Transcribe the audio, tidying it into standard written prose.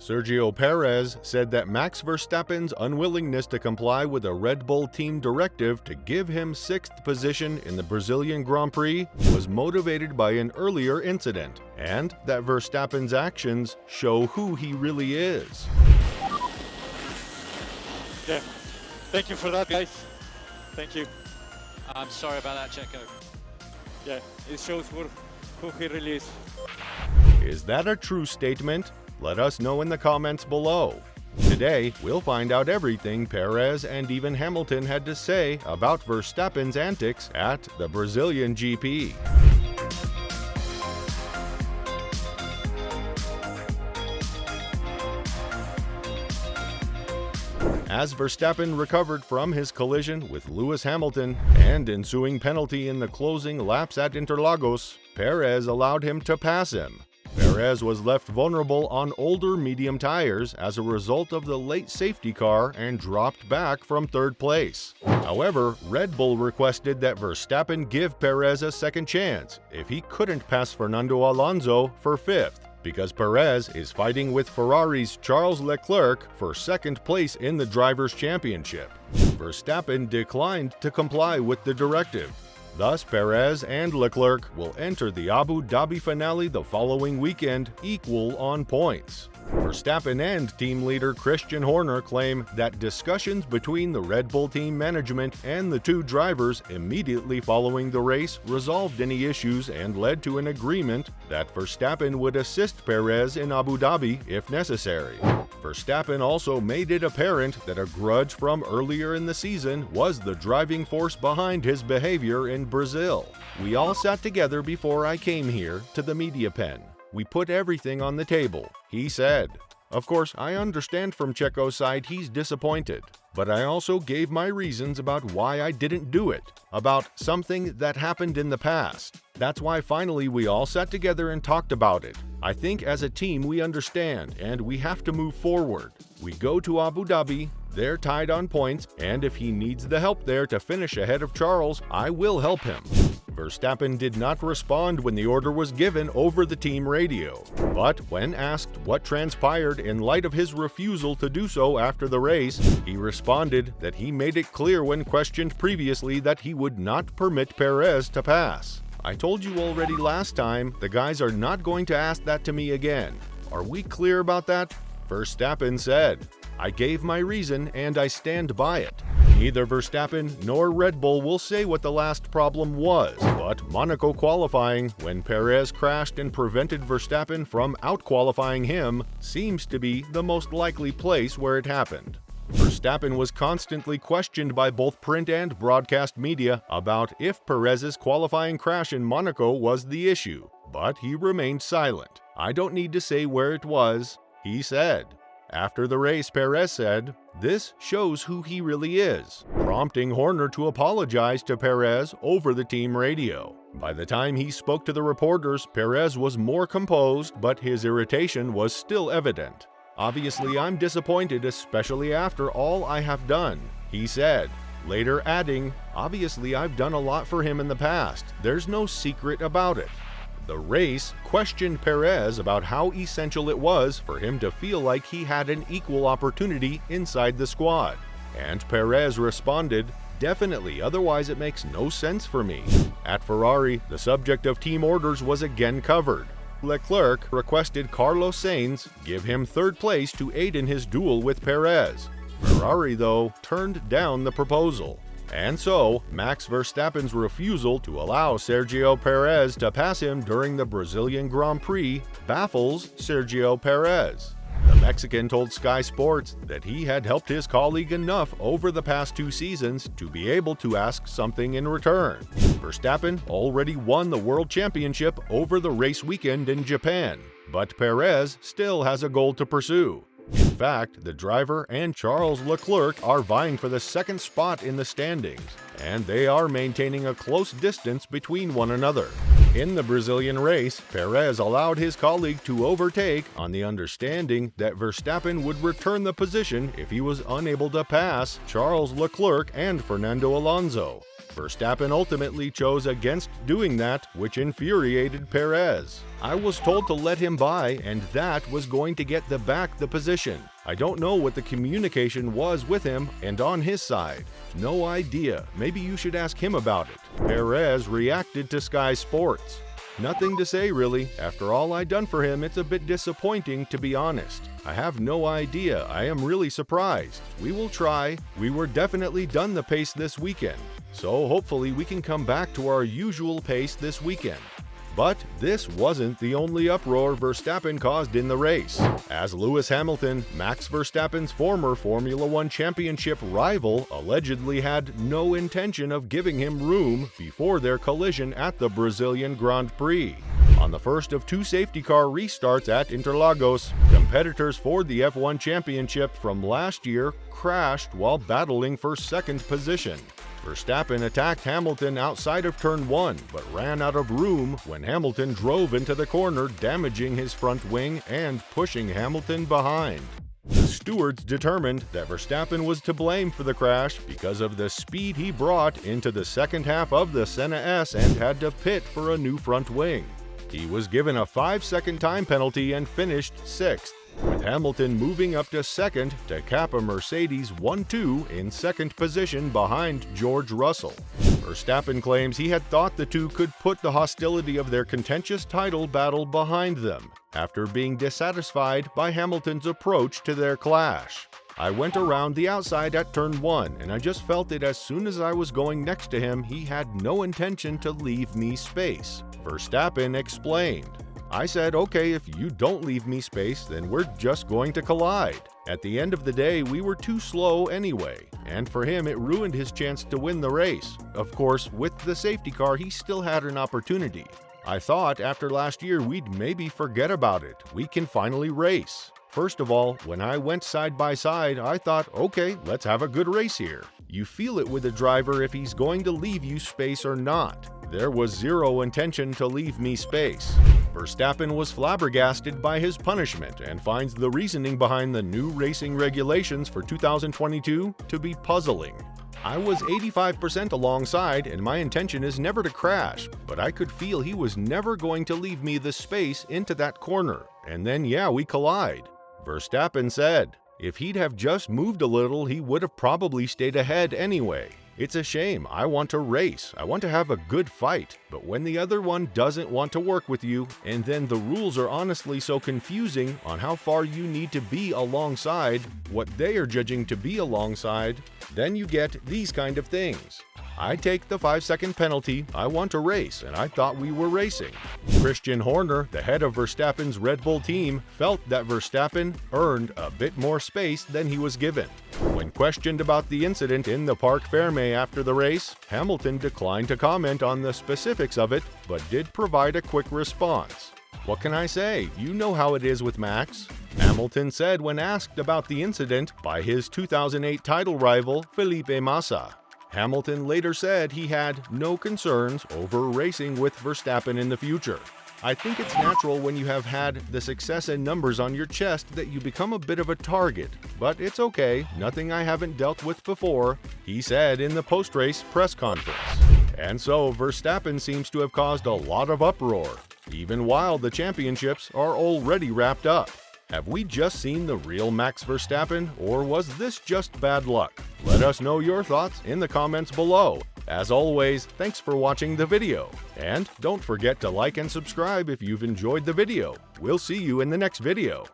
Sergio Perez said that Max Verstappen's unwillingness to comply with a Red Bull team directive to give him 6th position in the Brazilian Grand Prix was motivated by an earlier incident, and that Verstappen's actions show who he really is. Yeah, thank you for that, guys. Thank you. I'm sorry about that, Checo. Yeah, it shows who he really is. Is that a true statement? Let us know in the comments below. Today, we'll find out everything Perez and even Hamilton had to say about Verstappen's antics at the Brazilian GP. As Verstappen recovered from his collision with Lewis Hamilton and ensuing penalty in the closing laps at Interlagos, Perez allowed him to pass him. Perez was left vulnerable on older medium tires as a result of the late safety car and dropped back from 3rd place. However, Red Bull requested that Verstappen give Perez a second chance if he couldn't pass Fernando Alonso for 5th, because Perez is fighting with Ferrari's Charles Leclerc for 2nd place in the Drivers' Championship. Verstappen declined to comply with the directive. Thus, Perez and Leclerc will enter the Abu Dhabi finale the following weekend equal on points. Verstappen and team leader Christian Horner claim that discussions between the Red Bull team management and the two drivers immediately following the race resolved any issues and led to an agreement that Verstappen would assist Perez in Abu Dhabi if necessary. Verstappen also made it apparent that a grudge from earlier in the season was the driving force behind his behavior in Brazil. "We all sat together before I came here to the media pen. We put everything on the table," he said. Of course, I understand from Checo's side he's disappointed, but I also gave my reasons about why I didn't do it, about something that happened in the past. That's why finally we all sat together and talked about it. I think as a team we understand and we have to move forward. We go to Abu Dhabi, they're tied on points, and if he needs the help there to finish ahead of Charles, I will help him. Verstappen did not respond when the order was given over the team radio, but when asked what transpired in light of his refusal to do so after the race, he responded that he made it clear when questioned previously that he would not permit Perez to pass. "I told you already last time, the guys are not going to ask that to me again. Are we clear about that?" Verstappen said. "I gave my reason and I stand by it." Neither Verstappen nor Red Bull will say what the last problem was, but Monaco qualifying, when Perez crashed and prevented Verstappen from out-qualifying him, seems to be the most likely place where it happened. Verstappen was constantly questioned by both print and broadcast media about if Perez's qualifying crash in Monaco was the issue, but he remained silent. "I don't need to say where it was," he said. After the race, Perez said, "This shows who he really is," prompting Horner to apologize to Perez over the team radio. By the time he spoke to the reporters, Perez was more composed, but his irritation was still evident. "Obviously, I'm disappointed, especially after all I have done," he said, later adding, "Obviously, I've done a lot for him in the past. There's no secret about it." The race questioned Perez about how essential it was for him to feel like he had an equal opportunity inside the squad. And Perez responded, "Definitely, otherwise it makes no sense for me." At Ferrari, the subject of team orders was again covered. Leclerc requested Carlos Sainz give him 3rd place to aid in his duel with Perez. Ferrari, though, turned down the proposal. And so, Max Verstappen's refusal to allow Sergio Perez to pass him during the Brazilian Grand Prix baffles Sergio Perez. The Mexican told Sky Sports that he had helped his colleague enough over the past 2 seasons to be able to ask something in return. Verstappen already won the World Championship over the race weekend in Japan, but Perez still has a goal to pursue. In fact, the driver and Charles Leclerc are vying for the 2nd spot in the standings, and they are maintaining a close distance between one another. In the Brazilian race, Perez allowed his colleague to overtake on the understanding that Verstappen would return the position if he was unable to pass Charles Leclerc and Fernando Alonso. Verstappen ultimately chose against doing that, which infuriated Perez. I was told to let him by, and that was going to get the position. I don't know what the communication was with him and on his side. No idea. Maybe you should ask him about it. Perez reacted to Sky Sports. Nothing to say really. After all I done for him, it's a bit disappointing to be honest. I have no idea. I am really surprised. We will try. We were definitely done the pace this weekend. So hopefully we can come back to our usual pace this weekend. But this wasn't the only uproar Verstappen caused in the race, as Lewis Hamilton, Max Verstappen's former Formula One championship rival, allegedly had no intention of giving him room before their collision at the Brazilian Grand Prix. On the first of two safety car restarts at Interlagos, competitors for the F1 championship from last year crashed while battling for second position. Verstappen attacked Hamilton outside of turn 1, but ran out of room when Hamilton drove into the corner, damaging his front wing and pushing Hamilton behind. The stewards determined that Verstappen was to blame for the crash because of the speed he brought into the second half of the Senna S and had to pit for a new front wing. He was given a 5-second time penalty and finished 6th, with Hamilton moving up to second to cap a Mercedes 1-2 in second position behind George Russell. Verstappen claims he had thought the two could put the hostility of their contentious title battle behind them, after being dissatisfied by Hamilton's approach to their clash. I went around the outside at turn 1 and I just felt that as soon as I was going next to him, he had no intention to leave me space, Verstappen explained. I said, okay, if you don't leave me space, then we're just going to collide. At the end of the day, we were too slow anyway, and for him it ruined his chance to win the race. Of course, with the safety car, he still had an opportunity. I thought after last year we'd maybe forget about it. We can finally race. First of all, when I went side by side, I thought, okay, let's have a good race here. You feel it with a driver if he's going to leave you space or not. There was zero intention to leave me space. Verstappen was flabbergasted by his punishment and finds the reasoning behind the new racing regulations for 2022 to be puzzling. I was 85% alongside and my intention is never to crash, but I could feel he was never going to leave me the space into that corner, and then yeah, we collide. Verstappen said, if he'd have just moved a little, he would have probably stayed ahead anyway. It's a shame. I want to race. I want to have a good fight. But when the other one doesn't want to work with you, and then the rules are honestly so confusing on how far you need to be alongside what they are judging to be alongside, then you get these kind of things. I take the 5-second penalty, I want to race, and I thought we were racing. Christian Horner, the head of Verstappen's Red Bull team, felt that Verstappen earned a bit more space than he was given. When questioned about the incident in the Parc Fermé after the race, Hamilton declined to comment on the specifics of it, but did provide a quick response. What can I say? You know how it is with Max. Hamilton said when asked about the incident by his 2008 title rival Felipe Massa. Hamilton later said he had no concerns over racing with Verstappen in the future. I think it's natural when you have had the success and numbers on your chest that you become a bit of a target, but it's okay, nothing I haven't dealt with before, he said in the post-race press conference. And so Verstappen seems to have caused a lot of uproar, even while the championships are already wrapped up. Have we just seen the real Max Verstappen, or was this just bad luck? Let us know your thoughts in the comments below. As always, thanks for watching the video. And don't forget to like and subscribe if you've enjoyed the video. We'll see you in the next video.